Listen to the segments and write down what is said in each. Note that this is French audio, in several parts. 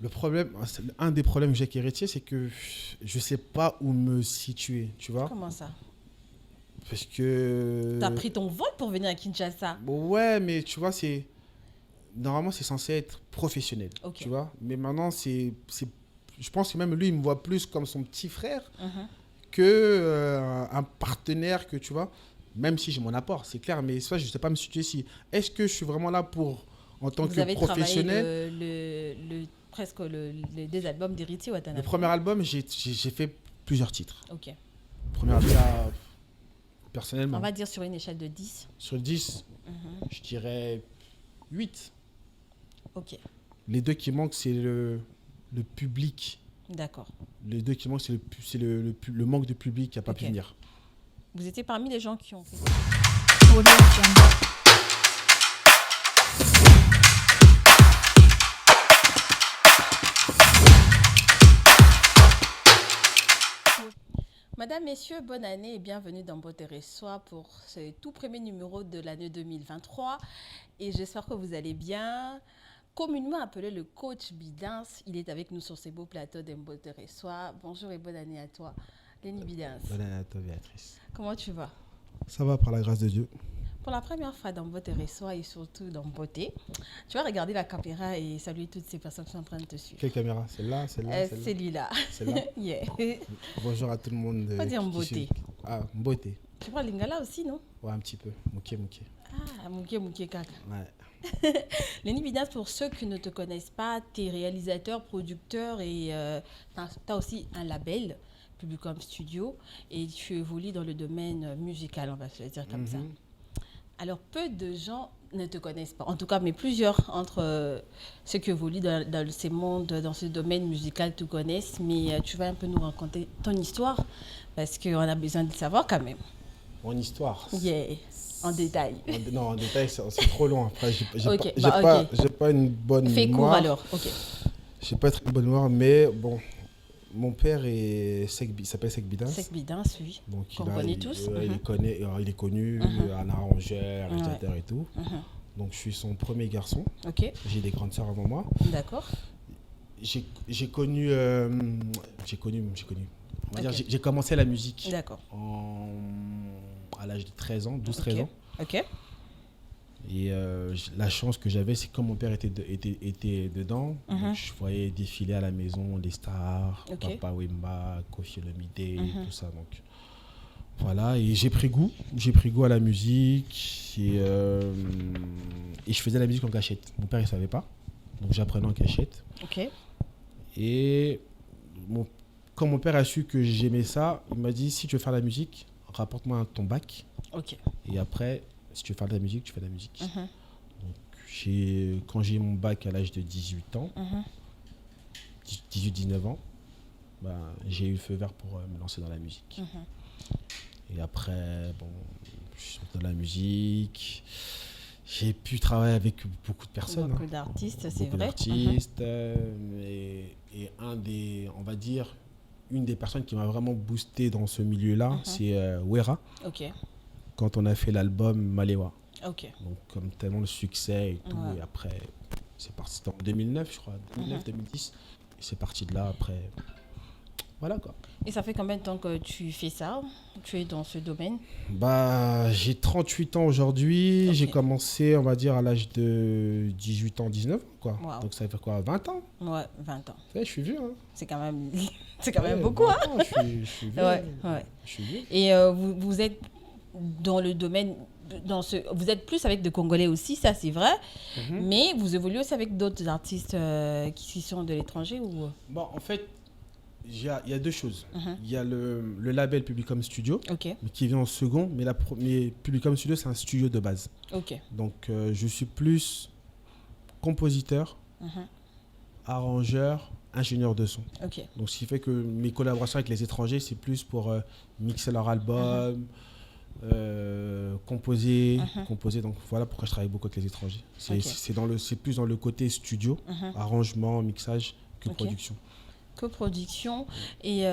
Le problème, un des problèmes que j'ai avec Héritier, c'est que je sais pas où me situer, tu vois. Comment ça? Parce que... T'as pris ton vol pour venir à Kinshasa? Ouais, mais tu vois, c'est... Normalement, c'est censé être professionnel, Ok. tu vois. Mais maintenant, je pense que même lui, il me voit plus comme son petit frère Mhm. que un partenaire que, tu vois. Même si j'ai mon apport, c'est clair. Mais ça, je sais pas me situer si... Est-ce que je suis vraiment là pour, en tant Vous que avez travaillé professionnel... presque les deux albums d'Héritier Le Watanabe. premier album, j'ai fait plusieurs titres. Ok. Le premier album, là, On personnellement, va dire sur une échelle de 10. sur 10, Mhm. je dirais 8. Ok, Les deux qui manquent, c'est le public. d'accord. Les deux qui manquent, c'est le manque de public qui n'a pas Ok. pu venir. Vous étiez parmi les gens qui ont fait ça. Madame, messieurs, bonne année et bienvenue dans Beauté Reçoit pour ce tout premier numéro de l'année 2023. Et j'espère que vous allez bien. Communément appelé le coach Bidins, il est avec nous sur ces beaux plateaux d'Mbote Reçoit. Bonjour et bonne année à toi, Lenny Bidins. Bonne année à toi, Béatrice. Comment tu vas? Ça va, par la grâce de Dieu. Pour la première fois dans Beauté Reçoit et surtout dans Beauté, tu vas regarder la caméra et saluer toutes ces personnes qui sont en train de te suivre. Quelle caméra? Celle-là, celle-là, celle-là. Celui-là. Celle-là. Yeah. Bonjour à tout le monde. On va dire qui Mbote. suit. Ah, Mbote. Tu prends Lingala aussi, non? Ouais, un petit peu. Mouké. Ah, Mouké Kaka. Ouais. Lenny Bidins, pour ceux qui ne te connaissent pas, tu es réalisateur, producteur et tu as aussi un label, Publicom Studio, et tu évolues dans le domaine musical, on va se le dire comme ça. Alors, peu de gens ne te connaissent pas, en tout cas, mais plusieurs entre ceux qui évoluent dans ces mondes, dans ce domaine musical, te connaissent, mais tu vas un peu nous raconter ton histoire, parce qu'on a besoin de savoir quand même. Mon histoire. Yeah. En détail. Non, en détail, c'est trop long. Après, j'ai Ok, pas une bonne Fais court mémoire. alors, ok. J'ai pas très bonne mémoire, mais bon, mon père s'appelle Sek Bidins. Sek Bidins, oui. Donc Qu'on connaît tous. il est connu, un arrangeur, réalisateur et tout. Donc je suis son premier garçon. Ok, J'ai des grandes sœurs avant moi. d'accord. J'ai connu. On va dire, Ok. j'ai commencé la musique D'accord. à l'âge de 13 ans, 12-13 ans. Ok. Et la chance que j'avais, c'est que quand mon père était dedans, donc je voyais défiler à la maison les stars, Ok. Papa Wemba, Koffi Olomide, tout ça. Donc voilà, et j'ai pris goût à la musique et je faisais la musique en cachette. Mon père il savait pas, donc j'apprenais en cachette. Ok. Et quand mon père a su que j'aimais ça, il m'a dit si tu veux faire la musique, rapporte-moi ton bac. Ok. Et après, si tu veux faire de la musique, tu fais de la musique. Donc, quand j'ai eu mon bac à l'âge de 18 ans, 18-19 ans, bah, j'ai eu le feu vert pour me lancer dans la musique. Et après, bon, je suis dans la musique. J'ai pu travailler avec beaucoup de personnes. Beaucoup d'artistes, c'est Beaucoup vrai. d'artistes. Et on va dire, une des personnes qui m'a vraiment boosté dans ce milieu-là, c'est Wera. Ok. Quand on a fait l'album Malewa. Ok. Donc, comme tellement de succès et tout. Ouais. Et après, c'est parti. C'était en 2009, je crois. 2009-2010. Et c'est parti de là, après. Voilà, quoi. Et ça fait combien de temps que tu fais ça? Tu es dans ce domaine? Bah, j'ai 38 ans aujourd'hui. Ok. J'ai commencé, on va dire, à l'âge de 18 ans, 19 ans, quoi. Wow. Donc, ça fait quoi, 20 ans? Ouais, 20 ans. Ouais, je suis vieux, hein. C'est quand même, c'est quand même Ouais, beaucoup, 20 hein? ans, je suis vieux. Ouais, ouais. Je suis vieux. Et vous êtes dans le domaine, vous êtes plus avec des Congolais aussi, ça c'est vrai, mais vous évoluez aussi avec d'autres artistes qui sont de l'étranger ou... Bon, en fait, il y a deux choses. Il y a le label Publicom Studio, Ok, mais qui vient en second, mais Publicom Studio, c'est un studio de base. ok, Donc, je suis plus compositeur, arrangeur, ingénieur de son. ok, Donc, ce qui fait que mes collaborations avec les étrangers, c'est plus pour mixer leur album, composer. Donc, voilà pourquoi je travaille beaucoup avec les étrangers. C'est Ok. c'est plus dans le côté studio, arrangement, mixage que Ok. production. coproduction. Et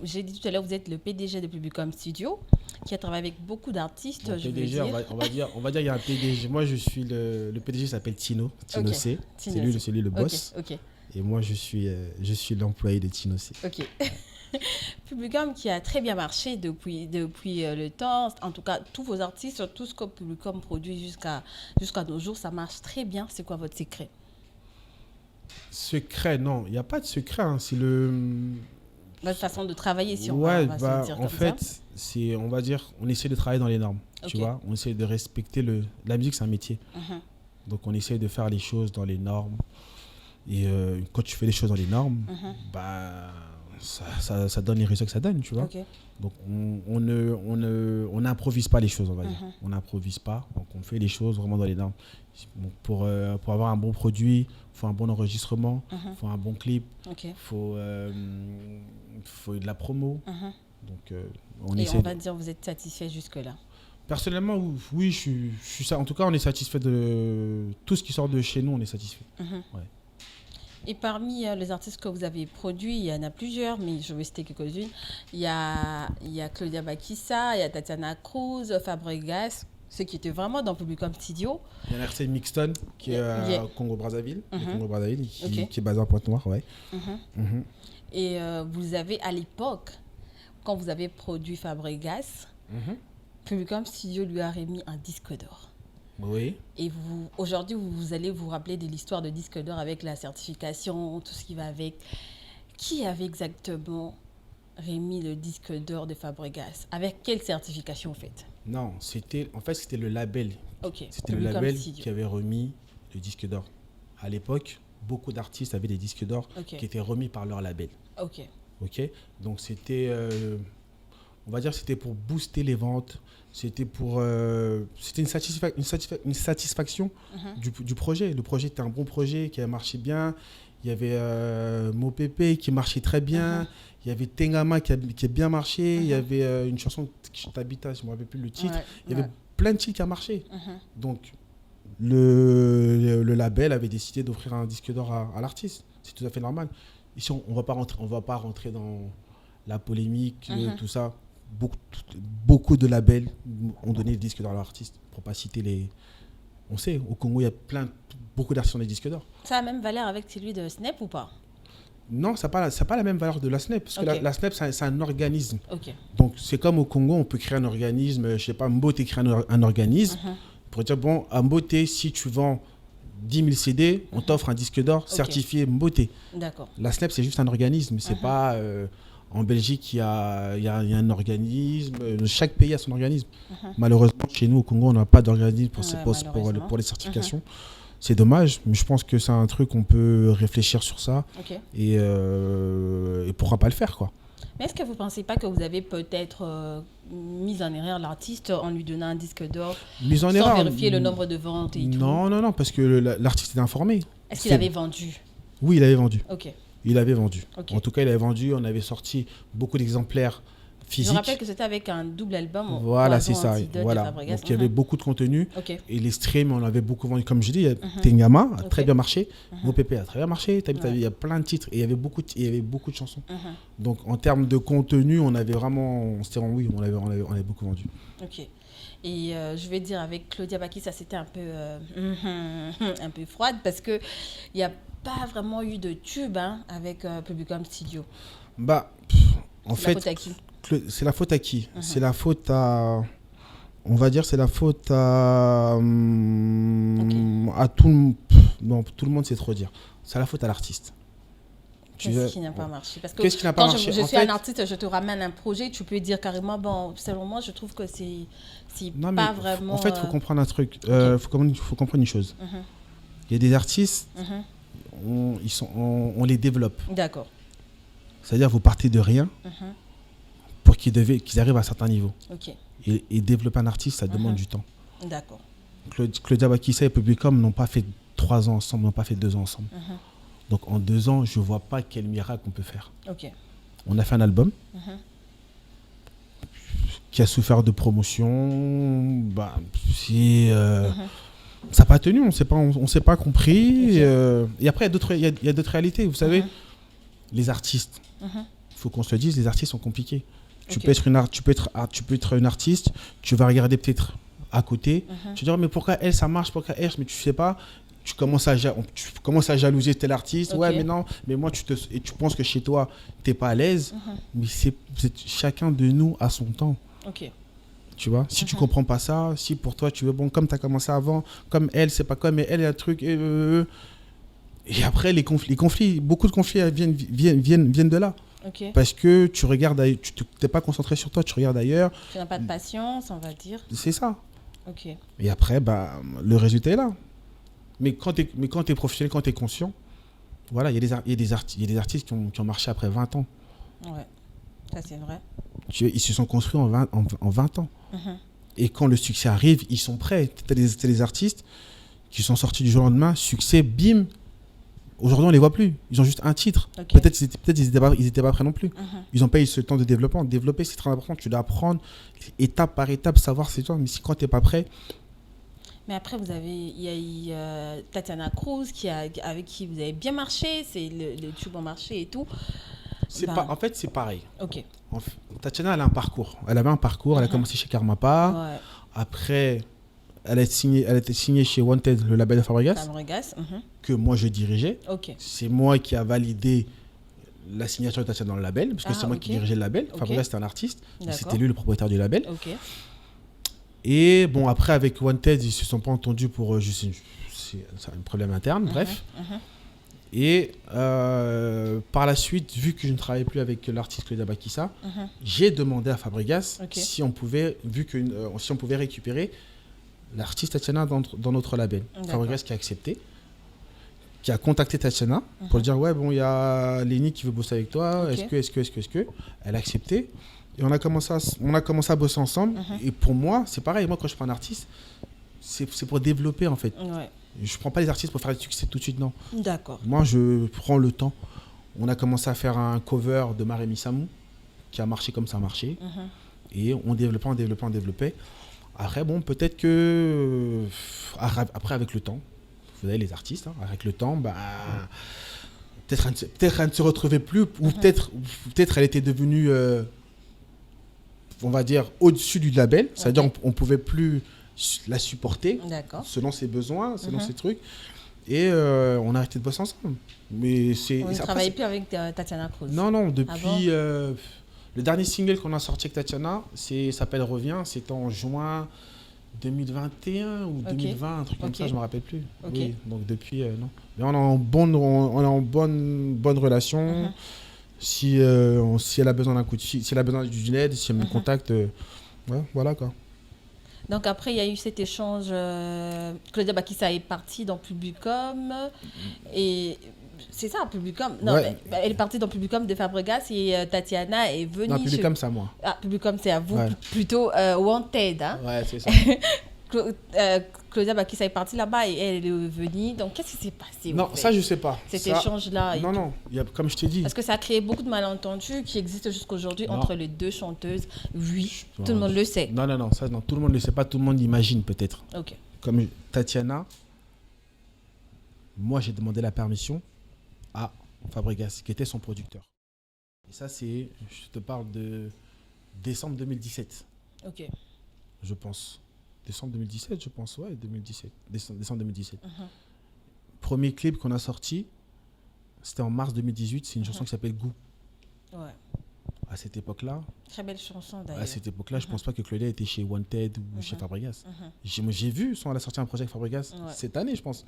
j'ai dit tout à l'heure, vous êtes le PDG de Publicom Studio, qui a travaillé avec beaucoup d'artistes, Bon, je veux PDG, dire. on va dire qu'il y a un PDG. Moi, je suis le PDG s'appelle Tino. Tino Ok. C. Tino C'est lui le Ok, boss. ok. Et moi, je suis l'employé de Tino C. Ok. Publicum qui a très bien marché depuis le temps. En tout cas, tous vos artistes, tout ce que Publicum produit jusqu'à nos jours, ça marche très bien. C'est quoi votre secret? Secret, non, il n'y a pas de secret. Hein. C'est Votre façon de travailler, si on ouais, va se dire en comme fait, ça. on va dire, on essaie de travailler dans les normes. Ok. Tu vois, on essaie de respecter la musique, c'est un métier. Mhm. Donc, on essaie de faire les choses dans les normes. Et quand tu fais les choses dans les normes, Mhm. bah, ça donne les résultats que ça donne, tu vois. Ok. Donc, on n'improvise pas les choses, on va dire. Mhm. On n'improvise pas, donc on fait les choses vraiment dans les normes. Donc, pour avoir un bon produit, il faut un bon enregistrement, il Mhm. faut un bon clip, Ok. il faut de la promo. Mhm. Donc, on Et essaie. on va dire vous êtes satisfait jusque-là. Personnellement, oui, je suis ça. En tout cas, on est satisfait de tout ce qui sort de chez nous, on est satisfait. Mhm. Ouais. Et parmi les artistes que vous avez produits, il y en a plusieurs, mais je vais citer quelques-unes. Il y a Claudia Bakissa, il y a Tatiana Cruz, Fabregas, ceux qui étaient vraiment dans Publicum Studio. Il y a RC Mixton qui est Yeah. au Congo-Brazzaville, Mhm. le Congo-Brazzaville Ok. qui est basé en Pointe-Noire, ouais. Mhm. Mhm. Et vous avez, à l'époque, quand vous avez produit Fabregas, Mhm. Publicum Studio lui a remis un disque d'or. Oui. Et aujourd'hui, vous allez vous rappeler de l'histoire de disque d'or avec la certification, tout ce qui va avec. Qui avait exactement remis le disque d'or de Fabregas? Avec quelle certification, en fait? Non, c'était le label. Ok. C'était le Publicum label Studio. qui avait remis le disque d'or. À l'époque, beaucoup d'artistes avaient des disques d'or Ok. qui étaient remis par leur label. Ok. Ok. Donc c'était, on va dire, c'était pour booster les ventes. C'était une satisfaction Mhm. du projet. Le projet était un bon projet qui a marché bien. Il y avait Mopepe qui marchait très bien. Mhm. Il y avait Tengama qui a bien marché. Il y Mhm. avait une chanson Tabita, je ne me rappelle plus le titre. Ouais, Il y avait ouais. plein de titres qui a marché. Mhm. Donc le label avait décidé d'offrir un disque d'or à l'artiste. C'est tout à fait normal. Ici, on va pas rentrer dans la polémique, Mhm. tout ça. Beaucoup de labels ont donné le disque d'or à l'artiste. Pour pas citer les... On sait, au Congo, il y a beaucoup d'artistes qui ont des disques d'or. Ça a la même valeur avec celui de Snap ou pas? Non, ça n'a pas la même valeur de la SNEP. Parce que Ok. la SNEP, c'est un organisme. Ok. Donc, c'est comme au Congo, on peut créer un organisme. Je sais pas, Mbote crée un organisme. Mhm. Pour dire, bon, à Mbote, si tu vends 10 000 CD, on t'offre un disque d'or certifié Mbote. D'accord. La SNEP, c'est juste un organisme. C'est pas... en Belgique, il y a un organisme. Chaque pays a son organisme. Malheureusement, chez nous, au Congo, on n'a pas d'organisme Malheureusement. pour les certifications. C'est dommage, mais je pense que c'est un truc qu'on peut réfléchir sur ça. Ok. Et pourquoi pas le faire, quoi. Mais est-ce que vous ne pensez pas que vous avez peut-être mis en erreur l'artiste en lui donnant un disque d'or Mise en sans erreur. vérifier le nombre de ventes et tout? Non, parce que l'artiste est informé. Est-ce qu'il avait vendu? Oui, il avait vendu. Ok. Il avait vendu. Ok. En tout cas, il avait vendu. On avait sorti beaucoup d'exemplaires Je physiques. me rappelle que c'était avec un double album. Voilà, Poison c'est ça. Antidote de Voilà. Fabregas. Donc, il y avait beaucoup de contenu. Ok. Et les streams, on avait beaucoup vendu. Comme je dis, il y a Tengama a très Ok. bien marché. Mopepe a très bien marché. Ouais. Il y a plein de titres. Et il y avait beaucoup de chansons. Mhm. Donc, en termes de contenu, on avait vraiment... Oui, on avait beaucoup vendu. Ok. Et je vais dire, avec Claudia Bakissa, c'était un peu, un peu froide parce qu'il n'y a pas vraiment eu de tube avec Publicum Studio. Bah, en C'est la faute fait, à qui? c'est la faute à qui? C'est la faute à... On va dire c'est la faute à... à tout le monde, c'est trop dire. C'est la faute à l'artiste. Qu'est-ce qui n'a pas marché? Parce que Qu'est-ce qui n'a pas quand marché? je En suis fait- un artiste, je te ramène un projet, tu peux dire carrément, bon, selon moi, je trouve que c'est Non, pas mais vraiment... en fait, il faut comprendre un truc. Ok. Faut comprendre une chose. Mhm. Il y a des artistes, Mhm. on les développe. D'accord. C'est-à-dire, vous partez de rien Mhm. pour qu'ils arrivent à un certain niveau. Ok. Et développer un artiste, ça demande du temps. D'accord. Claudia Bakissa et Publicum n'ont pas fait 3 ans ensemble, n'ont pas fait 2 ans ensemble. Mhm. Donc en 2 ans, je ne vois pas quel miracle on peut faire. Ok. On a fait un album Mhm. qui a souffert de promotion. Bah, ça n'a pas tenu, on s'est pas compris. Ok. Et après, il y a d'autres réalités. Vous savez, Mhm. les artistes, Mhm. il faut qu'on se le dise, les artistes sont compliqués. Tu Ok. peux être une artiste, tu vas regarder peut-être à côté. Tu vas dire, mais pourquoi elle, ça marche, pourquoi elle, mais tu sais pas. tu commences à jalouser tel artiste. Ok. Ouais, mais non, mais moi, et tu penses que chez toi, t'es pas à l'aise. Mais chacun de nous a son temps. Ok. Tu vois, si tu comprends pas ça, si pour toi, tu veux, bon, comme tu as commencé avant, comme elle, c'est pas quoi, mais elle, il y a un truc. Et après, les conflits, beaucoup de conflits viennent de là. Ok. Parce que tu regardes, tu n'es pas concentré sur toi, tu regardes ailleurs. Tu n'as pas de patience, on va dire. C'est ça. Ok. Et après, bah, le résultat est là. Mais quand tu es professionnel, quand tu es conscient, voilà, il y a des artistes qui ont marché après 20 ans. Ouais, ça c'est vrai. Ils se sont construits en 20 ans. Et quand le succès arrive, ils sont prêts. Tu as des artistes qui sont sortis du jour au lendemain, succès, bim. Aujourd'hui, on ne les voit plus. Ils ont juste un titre. Okay. Peut-être ils n'étaient pas prêts non plus. Ils n'ont pas eu ce temps de développement. Développer, c'est très important. Tu dois apprendre étape par étape, savoir c'est toi. Mais quand tu n'es pas prêt. Mais après, il y a eu Tatiana Cruz avec qui vous avez bien marché. C'est le tube en marché et tout. En fait, c'est pareil. Ok. Tatiana, elle a un parcours. Elle avait un parcours. Elle a commencé chez Karmapa. Ouais. Après, elle a été signée chez Wanted, le label de Fabregas. Que moi, je dirigeais. Okay. C'est moi qui a validé la signature de Tatiana dans le label, parce que c'est moi qui dirigeais le label. Fabregas, c'était un artiste. C'était lui le propriétaire du label. Okay. Et bon, après, avec Wanted, ils ne se sont pas entendus pour c'est un problème interne, bref. Et par la suite, vu que je ne travaillais plus avec l'artiste Claudia Bakissa, j'ai demandé à Fabregas si on pouvait récupérer l'artiste Tatiana dans notre label. Fabregas qui a accepté, qui a contacté Tatiana pour dire ouais, bon, il y a Lénie qui veut bosser avec toi, est-ce que elle a accepté. Et on a commencé à bosser ensemble. Et pour moi, c'est pareil. Moi, quand je prends un artiste, c'est pour développer, en fait. Ouais. Je prends pas les artistes pour faire du succès tout de suite, non. D'accord. Moi, je prends le temps. On a commencé à faire un cover de Maremi Samou, qui a marché comme ça a marché. Et on développait. Après, bon, peut-être que... Après, avec le temps, vous savez, les artistes, avec le temps, bah... Peut-être elle ne se retrouvait plus, ou peut-être elle était devenue... on va dire, au-dessus du label. C'est-à-dire on pouvait plus la supporter selon ses besoins, selon ses trucs. Et on a arrêté de bosser ensemble. Mais on ne travaillait plus avec Tatiana Cruz. Non, depuis... le dernier single qu'on a sorti avec Tatiana, s'appelle Reviens. C'était en juin 2021 ou 2020, un truc comme ça, je ne me rappelle plus. Oui, donc depuis, non. Mais on est en bonne relation. Si elle a besoin d'un coup de fil, si elle a besoin d'une aide, si elle me contacte, ouais, voilà quoi. Donc après, il y a eu cet échange. Claudia Bakissa est partie dans Publicom. Et c'est ça, Publicom. Non, ouais. Elle est partie dans Publicom de Fabregas et Tatiana est venue. Non, Publicom, c'est à moi. Ah, Publicom, c'est à vous. Ouais. Plutôt Wanted. Hein. Ouais, c'est ça. Claudia Bakissa est partie là-bas et elle est venue. Donc, qu'est-ce qui s'est passé? Non, ça, je ne sais pas. Cet échange-là. Non, comme je t'ai dit. Parce que ça a créé beaucoup de malentendus qui existent jusqu'aujourd'hui entre les deux chanteuses. Oui, tout le monde le sait. Non, tout le monde ne le sait pas, tout le monde l'imagine peut-être. Ok. Comme Tatiana, moi, j'ai demandé la permission à Fabregas, qui était son producteur. Et ça, je te parle de décembre 2017. Ok. Je pense. Décembre 2017, je pense, ouais, 2017. Décembre 2017. Premier clip qu'on a sorti, c'était en mars 2018, c'est une chanson qui s'appelle Goût. Ouais. À cette époque-là... Très belle chanson d'ailleurs. À cette époque-là, je ne pense pas que Claudia était chez Wanted ou chez Fabregas. J'ai vu, elle a sorti un projet avec Fabregas cette année, je pense.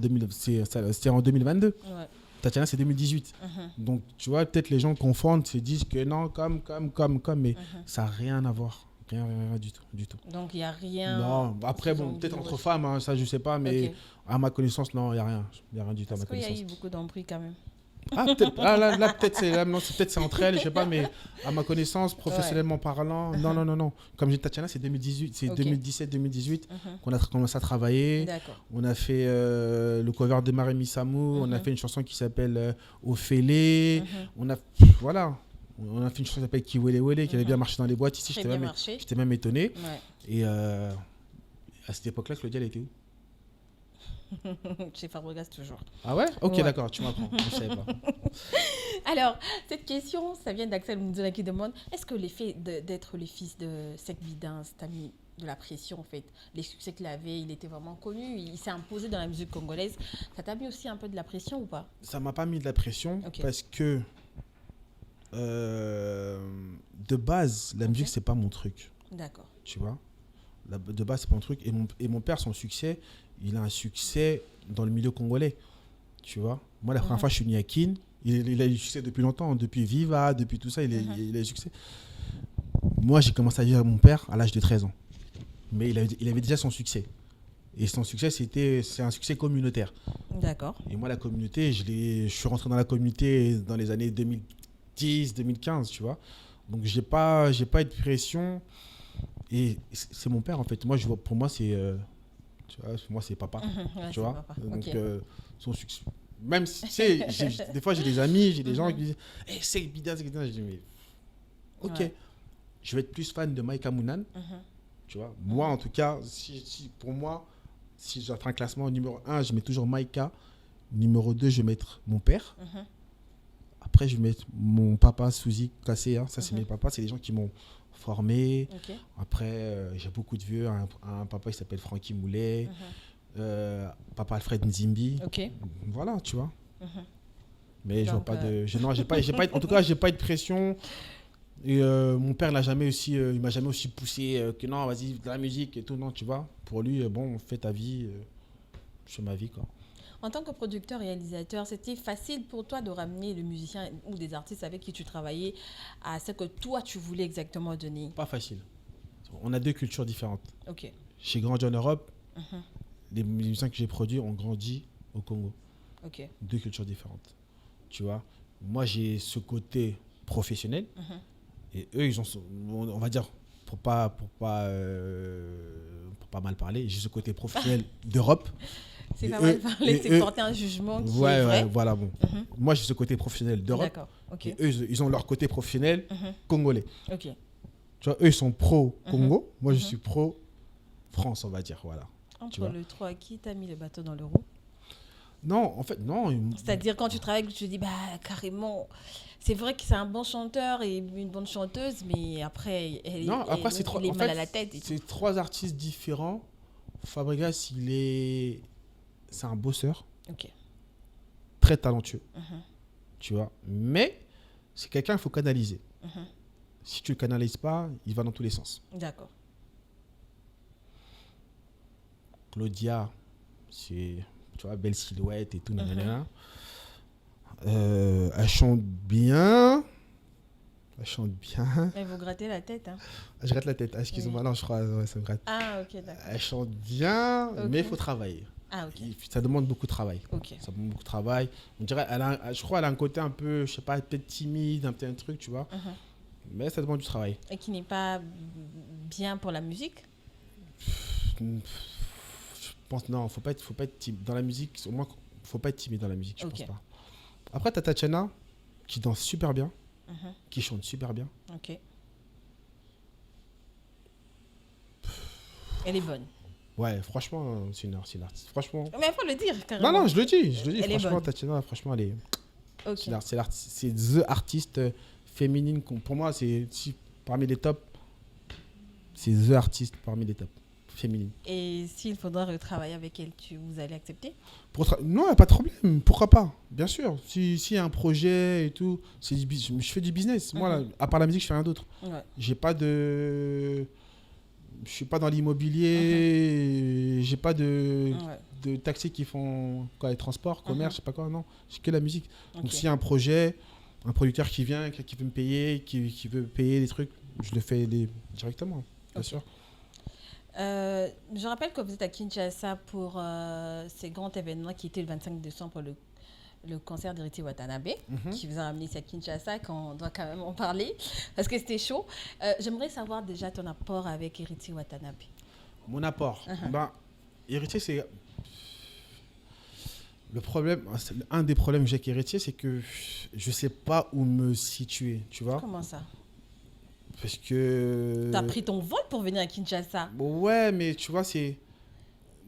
C'était en 2022. Ouais. Tatiana, c'est 2018. Donc, tu vois, peut-être les gens confondent, se disent que non, comme, mais ça n'a rien à voir. Rien du tout. Donc, il n'y a rien... Non, après, bon, peut-être entre femmes, ça, je ne sais pas, mais à ma connaissance, non, il n'y a rien. Il n'y a rien du tout à ma connaissance. Parce qu'il y a eu beaucoup d'embrouilles quand même. Ah, peut-être, là, peut-être c'est entre elles, je ne sais pas, mais à ma connaissance, professionnellement parlant, non. Comme j'ai dit, Tatiana, c'est 2018, c'est 2017-2018 qu'on a commencé à travailler. D'accord. On a fait le cover de Maremi Samou, on a fait une chanson qui s'appelle Ophélie, voilà. On a fait une chanson qui s'appelle Kiwele Wele, qui avait bien marché dans les boîtes. Ici, j'étais même étonné. Ouais. Et à cette époque-là, Claudia, elle était où? Chez Fabregas, toujours. Ah ouais? Ok, d'accord, tu m'apprends. Je ne savais pas. Alors, cette question, ça vient d'Axel Mouzoula qui demande est-ce que l'effet d'être le fils de Seck Bidins t'a mis de la pression, en fait. Les succès qu'il avait, il était vraiment connu. Il s'est imposé dans la musique congolaise. Ça t'a mis aussi un peu de la pression ou pas? Ça m'a pas mis de la pression parce que de base, la musique, c'est pas mon truc. D'accord. Tu vois, de base, c'est pas mon truc. Et mon père, son succès, il a un succès dans le milieu congolais. Tu vois, moi, la première fois, je suis venu à Kin. Il a eu du succès depuis longtemps, depuis Viva, depuis tout ça, il a eu du succès. Moi, j'ai commencé à vivre avec mon père à l'âge de 13 ans. Mais il avait déjà son succès. Et son succès, c'est un succès communautaire. D'accord. Et moi, la communauté, je suis rentré dans la communauté dans les années 2010, 2015, tu vois. Donc, j'ai pas eu de pression. Et c'est mon père, en fait. Moi, pour moi, c'est tu vois, pour moi, c'est papa. Ouais, tu vois. papa. Donc, Okay. son succès. Même si, tu sais, des fois, j'ai des amis, j'ai des gens qui disent hey, c'est Bida, c'est Bida. Je dis, mais ok. Ouais. Je vais être plus fan de Maïka Mounan. Tu vois. Moi, en tout cas, pour moi, si j'ai un classement numéro 1, je mets toujours Maïka. Numéro 2, je vais mettre mon père. Après, je vais mettre mon papa, Souzy Kassé. Hein. Ça, c'est mes papas. C'est les gens qui m'ont formé. Okay. Après, j'ai beaucoup de vieux. Un papa, il s'appelle Francky Moulet. Papa Alfred Nzimbi. Ok. Voilà, tu vois. Mais donc, je vois pas de... Non, j'ai pas, en tout cas, j'ai pas eu de pression. Et mon père, il m'a jamais aussi poussé que non, vas-y, de la musique et tout. Non, tu vois. Pour lui, bon, fais ta vie. Je fais ma vie, quoi. En tant que producteur, réalisateur, c'était facile pour toi de ramener le musicien ou des artistes avec qui tu travaillais à ce que toi, tu voulais exactement donner? Pas facile. On a deux cultures différentes. Ok. J'ai grandi en Europe. Les musiciens que j'ai produits ont grandi au Congo. Ok. Deux cultures différentes. Tu vois. Moi, j'ai ce côté professionnel. Et eux, ils ont, on va dire, pour pas mal parler, j'ai ce côté professionnel d'Europe. C'est pas mal parler, c'est porter un jugement qui est vrai. Ouais, voilà, bon. Moi, j'ai ce côté professionnel d'Europe. D'accord, ok. Et eux, ils ont leur côté professionnel congolais. Ok. Tu vois, eux, ils sont pro-Congo. Moi, je suis pro-France, on va dire, voilà. Entre le 3, qui t'a mis le bateau dans le roue? Non, en fait, non. C'est-à-dire, quand tu travailles, tu te dis, bah, carrément, c'est vrai que c'est un bon chanteur et une bonne chanteuse, mais après, il est mal à la tête. C'est trois artistes différents. Fabregas, c'est un bosseur. Ok. Très talentueux. Tu vois. Mais c'est quelqu'un qu'il faut canaliser. Si tu ne le canalises pas, il va dans tous les sens. D'accord. Claudia, c'est, tu vois, belle silhouette et tout. Elle chante bien. Mais vous grattez la tête, hein? Je gratte la tête. Excuse-moi, non, je crois, ouais, ça me gratte. Ah, ok, d'accord. Elle chante bien, mais il faut travailler. Ah, ok. Ça demande beaucoup de travail. Ok. Ça demande beaucoup de travail. On dirait, je crois qu'elle a un côté un peu, je sais pas, peut-être timide, un petit truc, tu vois. Mais ça demande du travail. Et qui n'est pas bien pour la musique? Je pense, non, faut pas être timide. Dans la musique, au moins, faut pas être timide dans la musique, je pense pas. Après, t'as Tatiana, qui danse super bien, qui chante super bien. Ok. Elle est bonne. Ouais, franchement, c'est une artiste. Franchement. Mais il faut le dire, carrément. Non, je le dis. Elle Franchement, est Tatiana, franchement, elle est. Ok. C'est the artiste féminine. Pour moi, c'est parmi les tops. C'est the artiste parmi les tops féminines. Et s'il faudra retravailler avec elle, vous allez accepter? Non, il n'y a pas de problème. Pourquoi pas? Bien sûr. S'il y a un projet et tout, je fais du business. Moi, là, à part la musique, je fais rien d'autre. Ouais. Je suis pas dans l'immobilier, j'ai pas de taxis qui font quoi, les transports, commerce, je sais pas quoi, non, j'ai que la musique. Donc s'il y a un projet, un producteur qui vient, qui veut me payer, qui veut payer des trucs, je le fais directement, bien sûr. Je rappelle que vous êtes à Kinshasa pour ces grands événements qui étaient le 25 décembre, le concert d'Héritier Watanabe, qui vous a ramené ici à Kinshasa, qu'on doit quand même en parler, parce que c'était chaud. J'aimerais savoir déjà ton apport avec Héritier Watanabe. Mon apport? Héritier, c'est... Le problème, un des problèmes que j'ai avec Héritier, c'est que je sais pas où me situer, tu vois. Comment ça? Parce que... T'as pris ton vol pour venir à Kinshasa? Ouais, mais tu vois,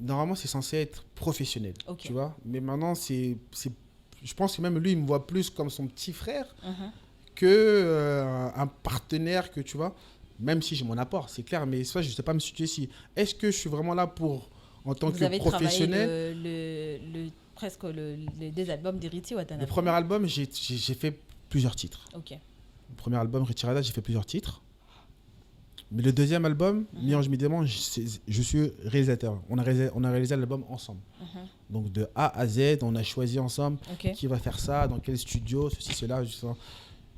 normalement, c'est censé être professionnel, tu vois. Mais maintenant, je pense que même lui, il me voit plus comme son petit frère que un partenaire que, tu vois. Même si j'ai mon apport, c'est clair, mais ça, je ne sais pas me situer si. Est-ce que je suis vraiment là pour, en tant Vous que avez professionnel? travaillé presque les deux albums d'Héritier Watanabe. Le premier album, j'ai fait plusieurs titres. Ok. Le premier album, Retirada, j'ai fait plusieurs titres. Mais le deuxième album, Miange Midément, je suis réalisateur. On a réalisé l'album ensemble. Donc de A à Z, on a choisi ensemble qui va faire ça, dans quel studio, ceci, cela.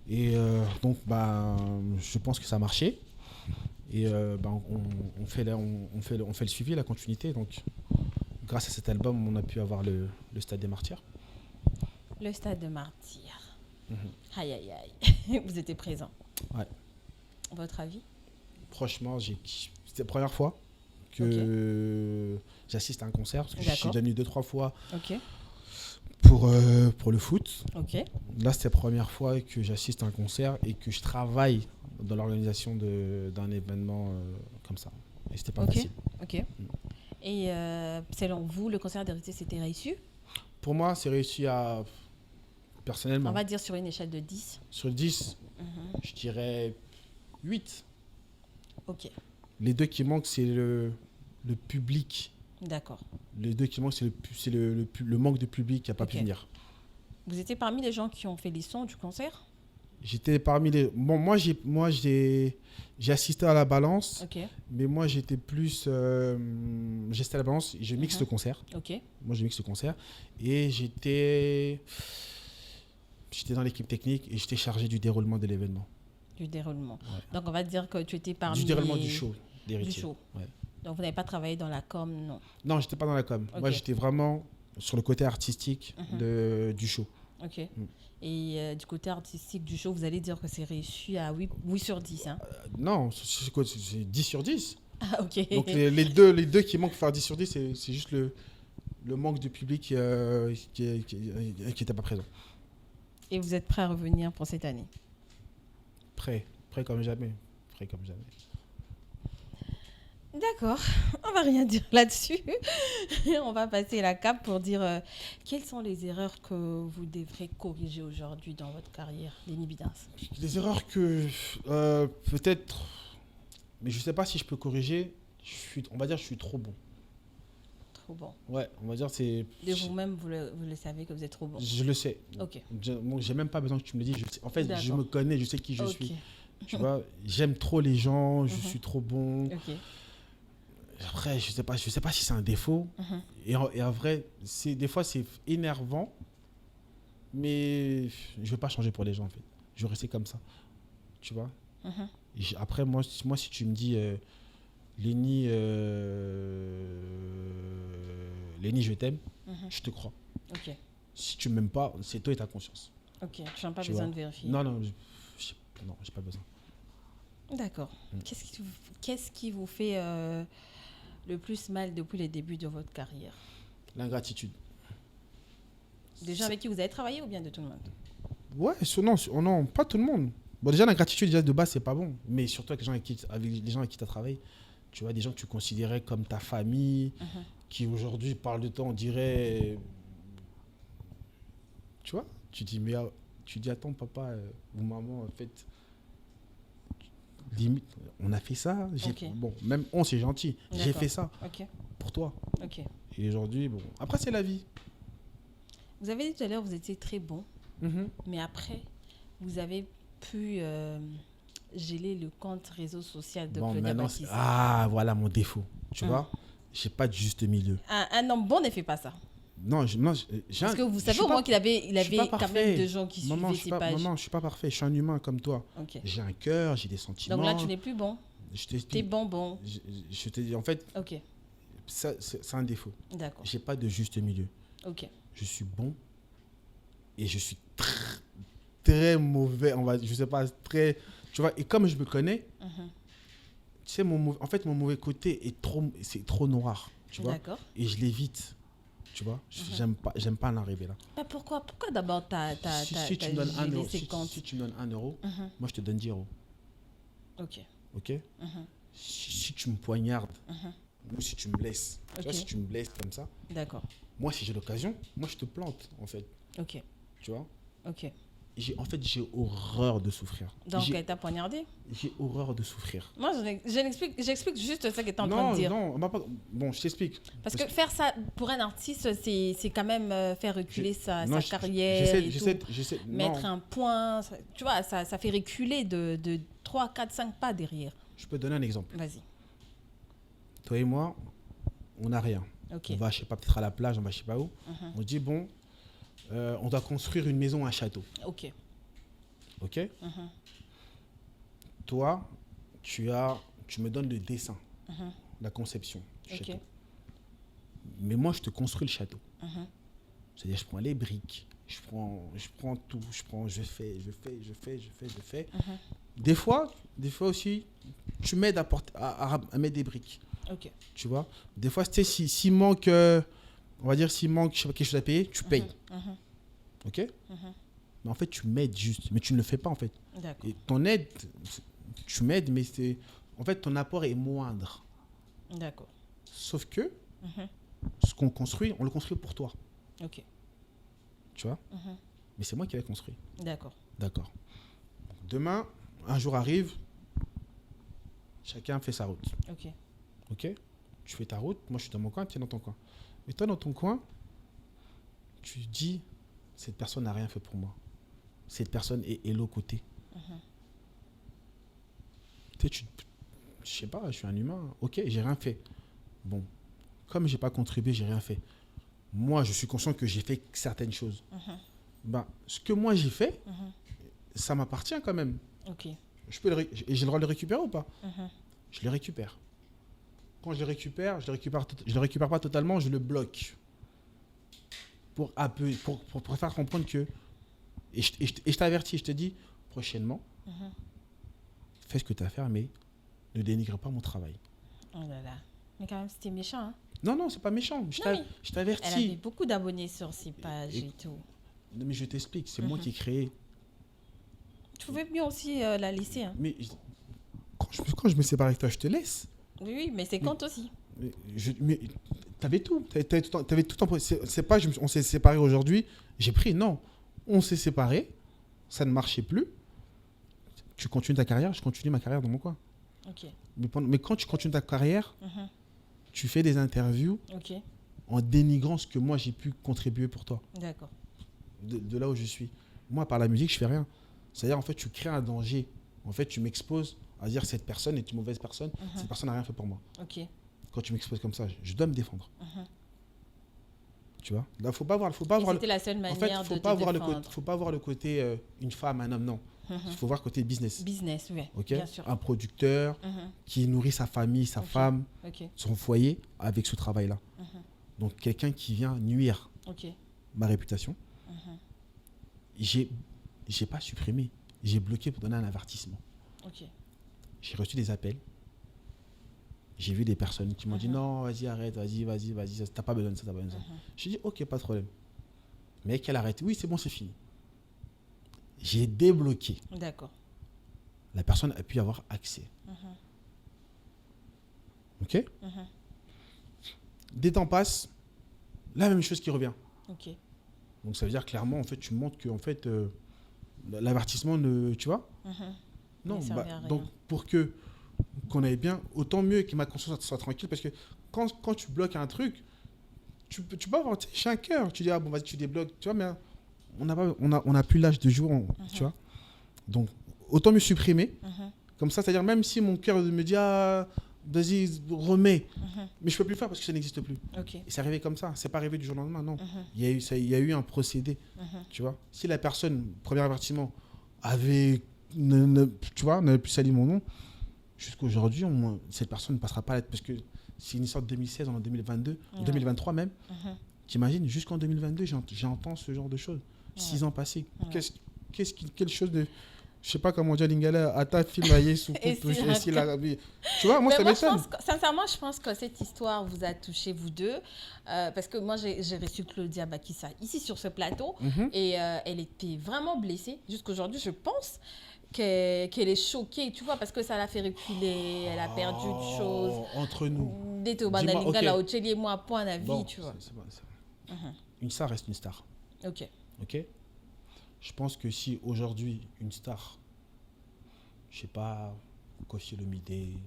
Et donc, je pense que ça a marché. Et on fait le suivi, la continuité. Donc, grâce à cet album, on a pu avoir le Stade des Martyrs. Le Stade des Martyrs. Aïe, aïe, aïe. Vous étiez présent. Ouais. Votre avis? Franchement, c'était la première fois que j'assiste à un concert. Parce que je suis déjà venu 2-3 fois pour le foot. Là, c'était la première fois que j'assiste à un concert et que je travaille dans l'organisation d'un événement comme ça. Et c'était pas facile. Et selon vous, le concert d'Héritier, c'était réussi? Pour moi, c'est réussi personnellement. On va dire sur une échelle de 10. Sur 10, je dirais 8. Ok. Les deux qui manquent, c'est le public. D'accord. Les deux qui manquent, c'est le manque de public qui n'a pas pu venir. Vous étiez parmi les gens qui ont fait les sons du concert? J'étais parmi les... Bon, moi, j'ai assisté à la balance, mais moi, j'étais plus... j'étais à la balance, je mixe le concert. Moi, je mixe le concert. Et j'étais dans l'équipe technique et j'étais chargé du déroulement de l'événement. Du déroulement. Ouais. Donc, on va dire que tu étais parmi du déroulement du show d'Héritier. Du show. Ouais. Donc, vous n'avez pas travaillé dans la com, non? Non, je n'étais pas dans la com. Moi, j'étais vraiment sur le côté artistique du show. Ok. Et du côté artistique du show, vous allez dire que c'est réussi à 8 sur 10, hein? Non, c'est 10 sur 10. Ah, ok. Donc, les deux qui manquent pour faire 10 sur 10, c'est juste le manque de public qui n'était pas présent. Et vous êtes prêt à revenir pour cette année? Prêt comme jamais. Prêt comme jamais. D'accord, on va rien dire là-dessus. On va passer la cape pour dire quelles sont les erreurs que vous devrez corriger aujourd'hui dans votre carrière, Lenny Bidens. Les erreurs que peut-être, mais je ne sais pas si je peux corriger. On va dire que je suis trop bon. Trop bon. Ouais, on va dire c'est. De vous-même, vous le savez que vous êtes trop bon. Je le sais. Ok. J'ai même pas besoin que tu me le dises. En fait, je me connais, je sais qui je suis. Tu vois, j'aime trop les gens, je suis trop bon. Ok. Après, je sais pas si c'est un défaut. Et en vrai, des fois, c'est énervant. Mais je ne veux pas changer pour les gens, en fait. Je veux rester comme ça. Tu vois. Après, moi, si tu me dis, Lenny, je t'aime, je te crois. Ok. Si tu ne m'aimes pas, c'est toi et ta conscience. Ok, tu n'as pas besoin de vérifier. Non, j'ai pas besoin. D'accord. Qu'est-ce qui vous fait le plus mal depuis les débuts de votre carrière? L'ingratitude. Des gens avec qui vous avez travaillé ou bien de tout le monde? Ouais, non, pas tout le monde. Bon, déjà, l'ingratitude, déjà, de base, c'est pas bon. Mais surtout avec les gens avec qui tu as travaillé. Tu vois, des gens que tu considérais comme ta famille, qui aujourd'hui parlent de toi, on dirait... Tu vois, tu dis, attends, papa ou maman, en fait... Limite, on a fait ça. Bon, même c'est gentil. J'ai fait ça pour toi. Et aujourd'hui, bon, après, c'est la vie. Vous avez dit tout à l'heure, vous étiez très bon. Mais après, vous avez pu geler le compte réseau social de Claudia Baptiste. Ah, voilà mon défaut. Tu vois, j'ai pas de juste milieu. Un homme bon ne fait pas ça. Non, parce que vous savez au moins qu'il avait quand même des gens qui suivaient ses pages. Maman, je suis pas parfait. Je suis un humain comme toi. J'ai un cœur, j'ai des sentiments. Donc là, tu n'es plus bon. T'es bon. Je te dis, en fait, c'est un défaut. D'accord. J'ai pas de juste milieu. Ok. Je suis bon et je suis très, très mauvais. Je sais pas, très... Tu vois, et comme je me connais, tu sais, mon mauvais côté c'est trop noir. Tu vois. D'accord. Et je l'évite. Tu vois, j'aime pas en arriver là. Mais pourquoi d'abord si tu me donnes 1 euro, si tu me donnes 1 euro, moi je te donne 10 euros. Ok. Si tu me poignardes, ou si tu me blesses, tu vois, si tu me blesses comme ça, d'accord. Moi si j'ai l'occasion, moi je te plante en fait. Ok. Tu vois. Ok. en fait, j'ai horreur de souffrir. Donc, elle t'a poignardé? J'ai horreur de souffrir. Moi, j'explique juste ce que tu es en train de dire. Bon, je t'explique. Parce que faire ça pour un artiste, c'est quand même faire reculer sa carrière. J'essaie. Mettre un point. Tu vois, ça fait reculer de 3, 4, 5 pas derrière. Je peux te donner un exemple. Vas-y. Toi et moi, on n'a rien. Okay. On va, je sais pas, peut-être à la plage, on va, je sais pas où. On dit, bon, on doit construire une maison, un château. Ok. Toi, tu me donnes le dessin, la conception du château. Mais moi, je te construis le château. C'est-à-dire, je prends les briques, je prends tout, je fais. Des fois aussi, tu m'aides à mettre des briques. Ok. Tu vois, des fois, s'il manque, on va dire, s'il manque, je sais pas, quelque chose à payer, tu payes. Ok. Mais en fait, tu m'aides juste, mais tu ne le fais pas en fait. D'accord. Et ton aide, tu m'aides, mais en fait, ton apport est moindre. D'accord. Sauf que ce qu'on construit, on le construit pour toi. Ok. Tu vois. Mais c'est moi qui l'ai construit. D'accord. Demain, un jour arrive, chacun fait sa route. Ok. Tu fais ta route, moi je suis dans mon coin, tu es dans ton coin. Mais toi, dans ton coin, tu dis, cette personne n'a rien fait pour moi. Cette personne est l'autre côté. Tu sais, je sais pas, je suis un humain. Ok, j'ai rien fait. Bon, comme j'ai pas contribué, j'ai rien fait. Moi, je suis conscient que j'ai fait certaines choses. Ce que moi j'ai fait, ça m'appartient quand même. Ok. J'ai le droit de le récupérer ou pas? Je le récupère. Quand je le récupère, je le récupère pas totalement, je le bloque. Pour faire comprendre que... Et je t'avertis, je te dis, prochainement, fais ce que tu as à faire, mais ne dénigre pas mon travail. Oh là là. Mais quand même, c'était méchant, hein? Non, c'est pas méchant. Je t'avertis. Elle avait beaucoup d'abonnés sur ses pages et tout. Non, mais je t'explique, c'est moi qui ai créé. Tu pouvais mieux aussi la laisser, hein? Mais quand je me sépare avec toi, je te laisse. Oui, mais c'est compte aussi. Mais t'avais tout. T'avais tout en... C'est pas, on s'est séparés aujourd'hui, j'ai pris. Non, on s'est séparés, ça ne marchait plus. Tu continues ta carrière, je continue ma carrière dans mon coin. Ok. Mais quand tu continues ta carrière, tu fais des interviews en dénigrant ce que moi j'ai pu contribuer pour toi. D'accord. De là où je suis. Moi, par la musique, je fais rien. C'est-à-dire, en fait, tu crées un danger. En fait, tu m'exposes à dire cette personne est une mauvaise personne. Cette personne n'a rien fait pour moi. Ok. Quand tu m'exposes comme ça, je dois me défendre. Tu vois? Là, faut pas voir c'était la seule manière de te défendre. Faut pas voir le côté une femme, un homme, non. Il faut voir le côté business. Business, oui. Okay? Bien sûr. Un producteur qui nourrit sa famille, sa femme, son foyer avec ce travail-là. Donc, quelqu'un qui vient nuire ma réputation. J'ai pas supprimé. J'ai bloqué pour donner un avertissement. J'ai reçu des appels. J'ai vu des personnes qui m'ont dit non, vas-y, arrête, vas-y, t'as pas besoin de ça, t'as pas besoin de ça. J'ai dit ok, pas de problème. Mais qu'elle arrête. Oui, c'est bon, c'est fini. J'ai débloqué. D'accord. La personne a pu avoir accès. Ok. Des temps passent, la même chose qui revient. Donc ça veut dire clairement, en fait, tu montres que en fait, l'avertissement ne, tu vois. Non, donc pour qu'on aille bien, autant mieux que ma conscience soit tranquille, parce que quand tu bloques un truc, tu peux avoir, tu sais, j'ai un cœur, tu dis ah bon vas-y tu débloques, tu vois, mais on n'a plus l'âge de jour, tu vois. Donc autant mieux supprimer, comme ça, c'est-à-dire même si mon cœur me dit ah vas-y remets, mais je peux plus le faire parce que ça n'existe plus. Et c'est arrivé comme ça, c'est pas arrivé du jour au lendemain, non. Il y a eu un procédé, tu vois. Si la personne, premier avertissement, avait tu vois, n'avait plus sali mon nom, jusqu'à aujourd'hui, cette personne ne passera pas à l'être, parce que c'est une histoire de 2016, on est en 2022, 2023 même. T'imagines, jusqu'en 2022, j'entends ce genre de choses. 6 ans passés. Quelle chose de... Je sais pas comment dire, Lingala, à ta fille, sous tu vois, moi, ça m'étonne. Sincèrement, je pense que cette histoire vous a touché, vous deux. Parce que moi, j'ai reçu Claudia Bakissa ici sur ce plateau. Et elle était vraiment blessée. Jusqu'aujourd'hui, je pense qu'elle est choquée, tu vois, parce que ça l'a fait reculer, elle a perdu de choses. Entre nous. Et moi, point à vie, tu vois. Une star reste une star. Ok. Je pense que si aujourd'hui, une star, je sais pas, Koffi Olomide,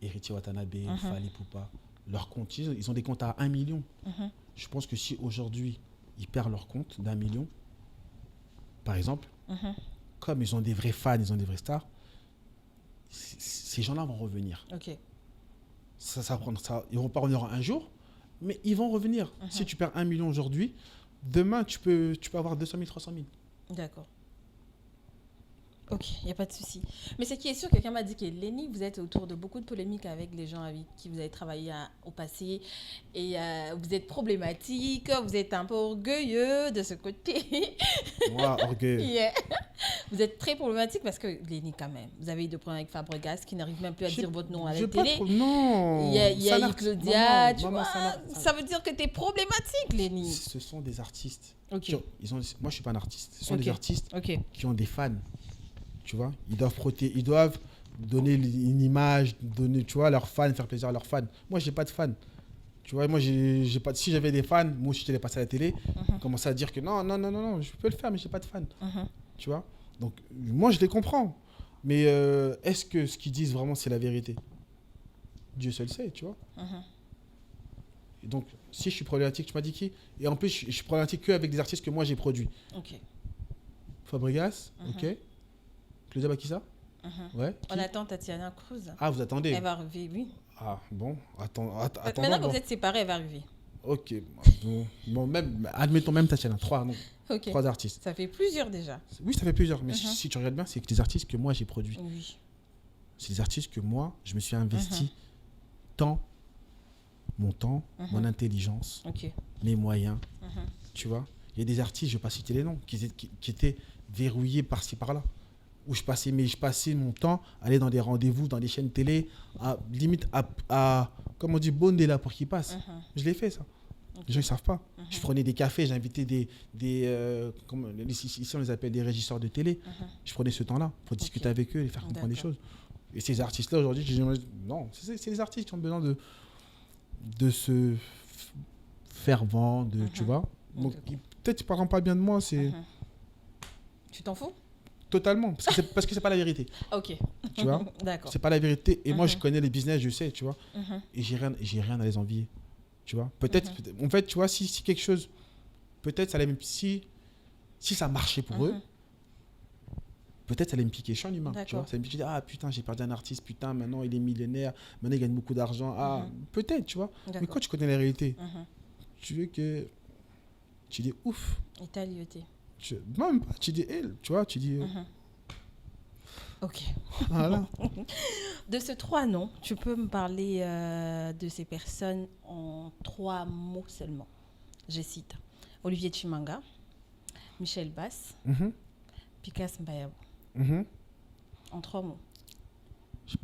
Héritier Watanabe, Fally Ipupa, leurs comptes, ils ont des comptes à 1 million. Je pense que si aujourd'hui, ils perdent leur compte d'1 million, par exemple, comme ils ont des vrais fans, ils ont des vraies stars, ces gens-là vont revenir. Ok. Ça, ils vont pas revenir un jour, mais ils vont revenir. Si tu perds 1 million aujourd'hui, demain, tu peux avoir 200 000, 300 000. D'accord. Ok, il n'y a pas de souci. Mais ce qui est sûr, quelqu'un m'a dit que Lenny, vous êtes autour de beaucoup de polémiques avec les gens avec qui vous avez travaillé au passé. Et vous êtes problématique, vous êtes un peu orgueilleux de ce côté. Moi, orgueilleux. Yeah. Vous êtes très problématique parce que Lenny, quand même, vous avez eu des problèmes avec Fabregas qui n'arrive même plus à dire votre nom à la télé. Non. Il y a eu Claudia, tu maman, vois. Ça veut dire que tu es problématique, Lenny. Ce sont des artistes. Ok. Moi, je ne suis pas un artiste. Ce sont des artistes qui ont des fans. Tu vois, ils doivent donner une image, tu vois, leurs fans, faire plaisir à leurs fans. Moi, j'ai pas de fans. Tu vois, moi, j'ai pas. Si j'avais des fans, moi aussi, je t'allais passer à la télé, commencer à dire que non, je peux le faire, mais j'ai pas de fans. Tu vois. Donc, moi, je les comprends. Mais est-ce que ce qu'ils disent vraiment, c'est la vérité? Dieu seul sait, tu vois. Et donc, si je suis problématique, tu m'as dit qui? Et en plus, je suis problématique qu'avec des artistes que moi, j'ai produits. Ok. Fabregas, ok. Claudia Bakissa? Ouais. On attend Tatiana Cruz. Ah, vous attendez? Elle va arriver, oui. Ah, bon. Attends. Maintenant que vous êtes séparés, elle va arriver. Ok. Bon, même, admettons même Tatiana. 3 artistes. Ça fait plusieurs déjà. Oui, ça fait plusieurs. Mais si tu regardes bien, c'est que des artistes que moi, j'ai produits. Oui. C'est des artistes que moi, je me suis investi mon temps, mon intelligence, mes moyens. Tu vois? Il y a des artistes, je ne vais pas citer les noms, qui étaient verrouillés par-ci, par-là. Où je passais mon temps à aller dans des rendez-vous, dans des chaînes télé, limite à comme on dit, bonder là pour qu'ils passent. Je l'ai fait, ça. Les gens, ils ne savent pas. Je prenais des cafés, j'invitais ici, on les appelle des régisseurs de télé. Je prenais ce temps-là pour discuter avec eux et faire comprendre des choses. Et ces artistes-là, aujourd'hui, non, c'est les artistes qui ont besoin de se faire vendre, tu vois. Donc, peut-être qu'ils ne parleront pas bien de moi, c'est... Tu t'en fous? Totalement, parce que c'est pas la vérité. Ok. Tu vois? D'accord. C'est pas la vérité. Et moi, je connais les business, je sais, tu vois. Et j'ai rien à les envier. Tu vois? Peut-être, en fait, tu vois, si quelque chose, peut-être ça allait si ça marchait pour eux, peut-être ça allait me piquer. Je suis un humain, tu vois? Ça allait me piquer, ah putain, j'ai perdu un artiste, putain, maintenant il est millionnaire, maintenant il gagne beaucoup d'argent. Ah, peut-être, tu vois? Mais quand tu connais la réalité, tu veux que tu dis ouf. Et t'as lioté. Même pas, tu dis elle, tu vois, tu dis. Ok. Voilà. De ces 3 noms, tu peux me parler de ces personnes en 3 mots seulement. Je cite Olivier Chimanga, Michel Bass, Pikas Mbayabou. En 3 mots.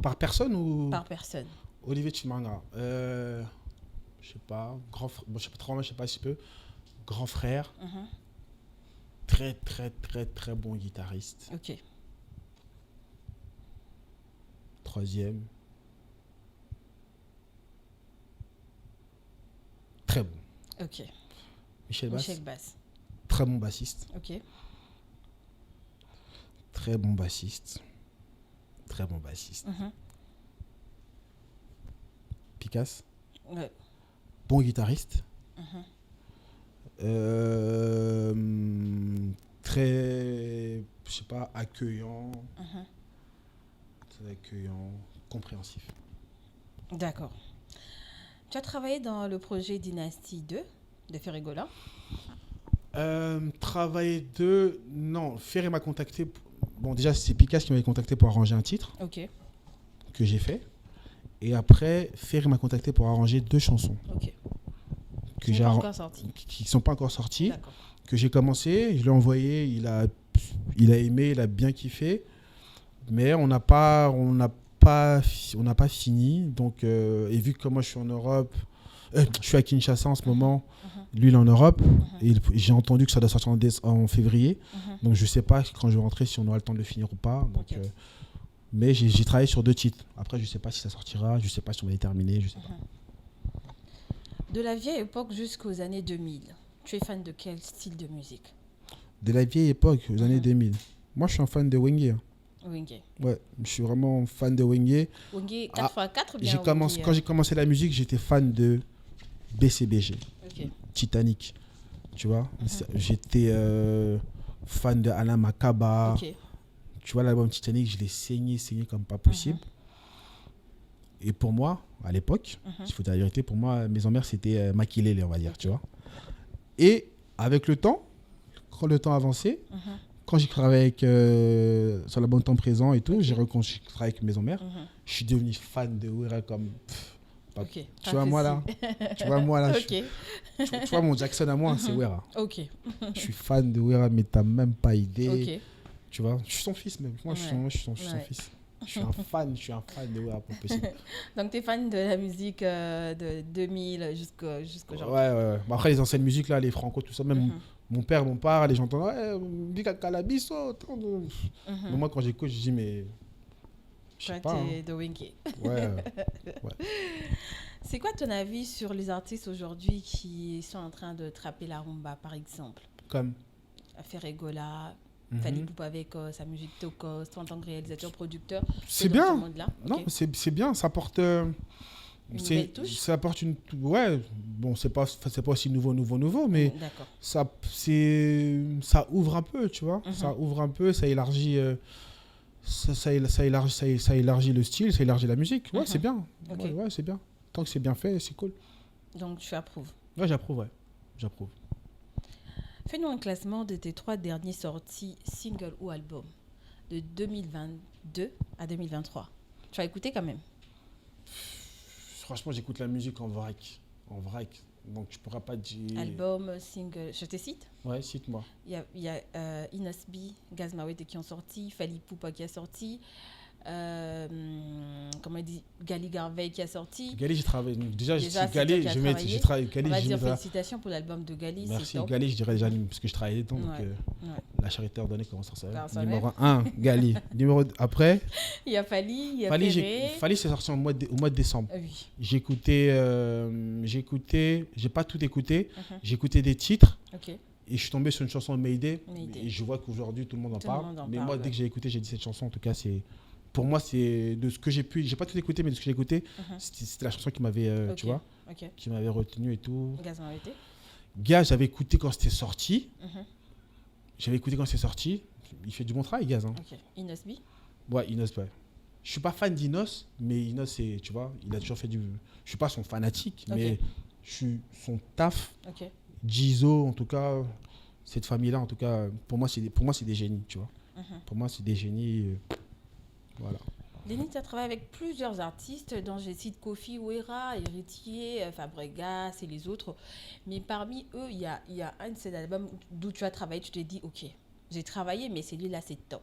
Par personne ou? Par personne. Olivier Chimanga, je sais pas, je sais pas si peu, grand frère. Très, très, très, très bon guitariste. Ok. 3e. Très bon. Ok. Michel Bass. Très bon bassiste. Ok. Très bon bassiste. Très bon bassiste. Pikas. Ouais. Bon guitariste. Très, je sais pas, accueillant. Très accueillant, compréhensif. D'accord. Tu as travaillé dans le projet Dynastie 2 de Ferregola. Non, Ferré m'a contacté. Bon, déjà, c'est Pikas qui m'avait contacté pour arranger un titre. Ok. Que j'ai fait. Et après, Ferré m'a contacté pour arranger 2 chansons. Ok. Qui ne sont pas encore sorties. D'accord. Que j'ai commencé, je l'ai envoyé, il a aimé, il a bien kiffé. Mais on n'a pas fini. Donc, et vu que moi je suis en Europe, je suis à Kinshasa en ce moment, lui il est en Europe, et j'ai entendu que ça doit sortir en février. Donc je ne sais pas quand je vais rentrer si on aura le temps de le finir ou pas. Donc, mais j'ai travaillé sur 2 titres. Après, je ne sais pas si ça sortira, je ne sais pas si on va les terminer, je sais pas. De la vieille époque jusqu'aux années 2000, tu es fan de quel style de musique? De la vieille époque, aux années 2000. Moi, je suis un fan de Wenge. Wenge. Ouais, je suis vraiment fan de Wenge. Wenge 4x4 ou bien Quand j'ai commencé la musique, j'étais fan de BCBG, Titanic. Tu vois, j'étais fan de Alain Makaba. Tu vois, l'album Titanic, je l'ai saigné comme pas possible. Et pour moi, à l'époque, il faut dire la vérité, pour moi, Maison Mère, c'était Maquilele, on va dire, tu vois. Et avec le temps, quand le temps avançait, quand j'ai travaillé sur l'album Temps Présent et tout, j'ai travaillé avec Maison Mère, je suis devenu fan de Wera comme... Tu vois, moi là, tu vois, mon Jackson à moi, c'est Wera. Je suis fan de Wera, mais t'as même pas idée. Tu vois, je suis son fils même. Moi, je suis son fils. Je suis un fan de Wera pour possible. Donc, tu es fan de la musique de 2000 jusqu'aujourd'hui. Ouais. Bah, après, les anciennes musiques, là, les franco, tout ça, même mon père, les gens entendent Bika Calabiso. Mais moi, quand j'écoute, je dis, mais. Je sais pas. T'es de Wenge. Ouais. C'est quoi ton avis sur les artistes aujourd'hui qui sont en train de trapper la rumba, par exemple? Comme Ferregola, Fally Ipupa avec sa musique Tokos, en tant que réalisateur, producteur. C'est bien. Non, c'est bien. Ça apporte une belle touche. Ça apporte une. Ouais. Bon, c'est pas aussi nouveau, mais ça ouvre un peu, tu vois. Ça ouvre un peu, ça élargit. Ça élargit le style, ça élargit la musique. Ouais, c'est bien. Ouais, c'est bien. Tant que c'est bien fait, c'est cool. Donc, tu approuves? Ouais, j'approuve. Fais-nous un classement de tes 3 derniers sorties, singles ou albums, de 2022 à 2023. Tu vas écouter quand même? Franchement, j'écoute la musique en vrac. Donc, je ne pourrais pas dire... Album, single, je te cite? Ouais, cite-moi. Il y a Inosbi, Gaz Mawete qui ont sorti, Fally Ipupa qui a sorti, comment il dit, Gali Garvey qui a sorti. Gali, j'ai travaillé. Déjà Gali, j'ai travaillé. On va dire félicitations pour l'album de Gali. Merci. Gali, je dirais déjà, parce que je travaillais dedans. Donc, la charité ordonnée, comment ça s'appelle? Numéro 1, Gali. Après, il y a Fally, il y a Fally, c'est sorti au mois de décembre. Oui. J'ai écouté, j'ai pas tout écouté. J'ai écouté des titres. Et je suis tombé sur une chanson de Mayday. Et je vois qu'aujourd'hui, tout le monde en parle. Mais moi, dès que j'ai écouté, j'ai dit cette chanson, en tout cas, c'est... Pour moi, c'est de ce que j'ai pu... J'ai pas tout écouté, mais de ce que j'ai écouté, c'était la chanson qui m'avait, tu vois, qui m'avait retenu et tout. Gaz, j'avais écouté quand c'était sorti. Il fait du bon travail, Gaz. Inosbi? Ouais, Inos, ouais. Je suis pas fan d'Inos, mais Inos, c'est, tu vois, il a toujours fait du... Je suis pas son fanatique, mais je suis son taf. Jizo, en tout cas, cette famille-là, en tout cas, pour moi, c'est des génies, tu vois. Pour moi, c'est des génies... Voilà. Lenny, tu as travaillé avec plusieurs artistes, dont je cite Kofi Wera, Héritier, Fabregas et les autres. Mais parmi eux, il y a un de ces albums d'où tu as travaillé, tu te dis, ok, j'ai travaillé, mais celui-là, c'est top.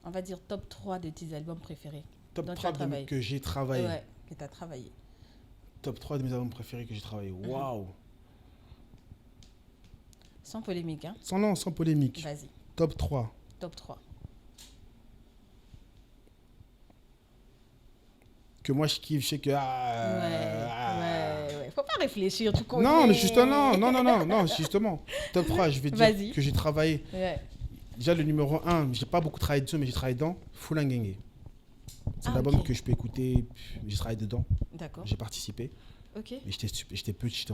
On va dire top 3 de tes albums préférés. Top 3 que j'ai travaillé. Ouais, que tu as travaillé. Top 3 de mes albums préférés que j'ai travaillé. Waouh. Sans polémique, hein? Sans polémique. Vas-y. Top 3. Top 3. Que moi je kiffe, je sais que... Ouais. Faut pas réfléchir, tu connais. Non, mais justement, non, justement. Top 3, je vais dire que j'ai travaillé. Ouais. Déjà, le numéro 1, j'ai pas beaucoup travaillé dessus, mais j'ai travaillé dedans. Fulangenge. C'est un album que je peux écouter, j'ai travaillé dedans. D'accord. J'ai participé. Ok. Mais j'étais petit.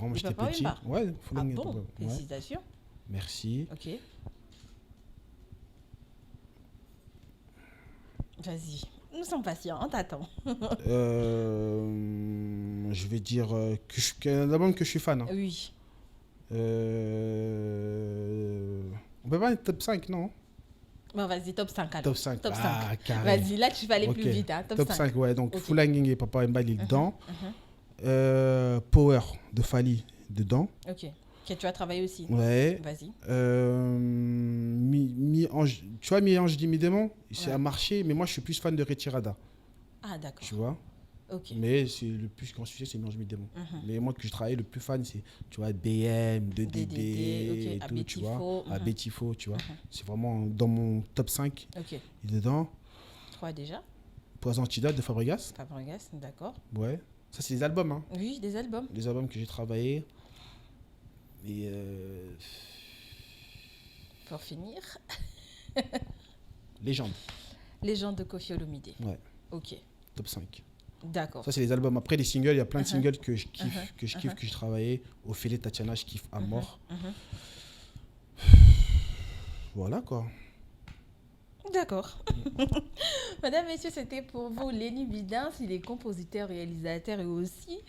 Ouais, Fulangenge. Ah bon, félicitations. Merci. Ok. Vas-y. Nous sommes patients, on t'attend. Je vais dire un album que je suis fan. Hein. Oui. On peut pas être top 5, non? Bon, vas-y, top 5 alors. Top 5. Top 5. Ah, carré. Vas-y, là, tu vas aller plus vite. Hein. Top 5, ouais. Donc, Fulangenge et Papa Wemba, il est dedans. Power de Fally, dedans. Ok. Que tu as travaillé aussi. Ouais. Vas-y. Tu vois, Mi-Ange dit Mi-Démon, c'est un marché, mais moi, je suis plus fan de Retirada. Ah, d'accord. Tu vois? Ok. Mais c'est le plus grand succès, c'est Mi-Ange Mi-Démon. Mais moi, que je travaille, le plus fan, c'est, tu vois, BM, 2DD, et tout, tu vois. Abetifo, tu vois. C'est vraiment dans mon top 5. Ok. Il est dedans. 3 déjà. Poison Antidote de Fabregas. Fabregas, d'accord. Ouais. Ça, c'est des albums, hein. Oui, des albums. Des albums que j'ai travaillé. Et Pour finir, Légende. Légende de Koffi Olomide. Ouais. Ok, Top 5. d'accord. Ça, c'est les albums. Après, les singles, il y a plein de singles que je kiffe, que Uh-huh. j'ai travaillé. Ophélie, Tatiana, je kiffe à mort. Voilà, quoi. D'accord. Madame, messieurs, c'était pour vous Lenny Bidens. Il est compositeur, réalisateur et aussi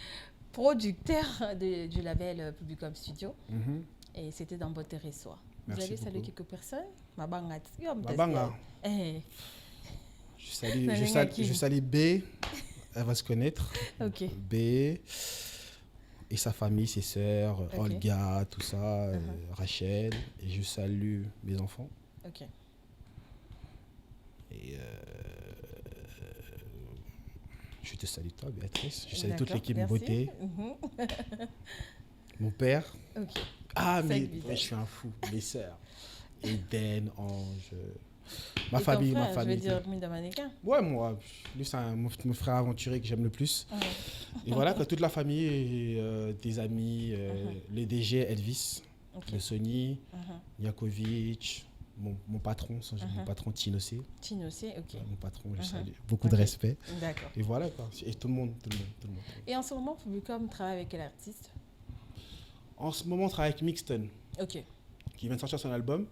producteur du label Publicum Studio. Mhm. Et c'était dans votre territoire. Vous Merci allez saluer beaucoup. quelques personnes? Mabanga. Mabanga. Eh, Je salue B. Elle va se connaître. ok. B. Et sa famille, ses sœurs, Ok. Olga, tout ça, Rachel. Et je salue mes enfants. Ok. Et je te salue toi, Béatrice. Je salue toute D'accord, l'équipe merci. beauté. Mon père. Ok. Ah, Cinq mais visages. je suis un fou. Mes sœurs. Eden, Ange. Et Ma ton famille, frère, ma famille. Je veux dire, Minda Mannequin. Ouais, moi, lui, c'est mon frère aventurier que j'aime le plus. Et voilà, quoi, toute la famille, et, tes amis, le DG Elvis, Ok. le Sony, Yakovic, mon patron, mon patron Tinocé. Tinocé, ok. Mon patron, je salue. Beaucoup Ok. de respect. D'accord. Et voilà, quoi. Et tout le monde. Et en ce moment, Publicum travaille avec quel artiste? En ce moment, on travaille avec Mixton, Ok. qui vient de sortir son album.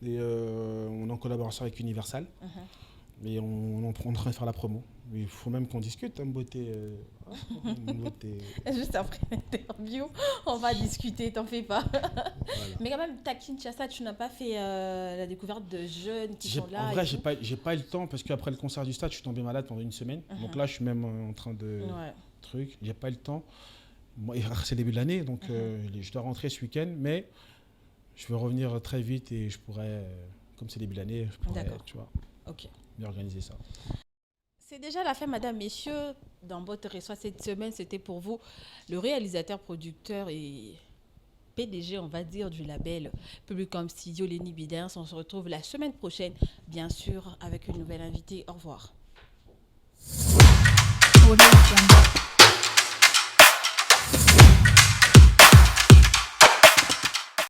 Et on est en collaboration avec Universal. Et on est en train de faire la promo. Il faut même qu'on discute, hein, beauté. Beauté. Juste après l'interview, on va discuter, t'en fais pas. Voilà. Mais quand même, ta Kinshasa, tu n'as pas fait la découverte de jeunes qui sont là. En vrai, et tout. j'ai pas eu le temps parce qu'après le concert du stade, je suis tombé malade pendant une semaine. Donc là, je suis même en train de Ouais. truc. J'ai pas eu le temps. Moi, c'est le début de l'année, donc je dois rentrer ce week-end, mais je vais revenir très vite et je pourrais, comme c'est le début de l'année, je pourrais, D'accord. tu vois, Ok. mieux organiser ça. C'est déjà la fin, madame, messieurs. Dans votre reçoit cette semaine, c'était pour vous le réalisateur, producteur et PDG, on va dire, du label Publicum Studio, Lenny Bidens. On se retrouve la semaine prochaine, bien sûr, avec une nouvelle invitée. Au revoir. Audio Jungle.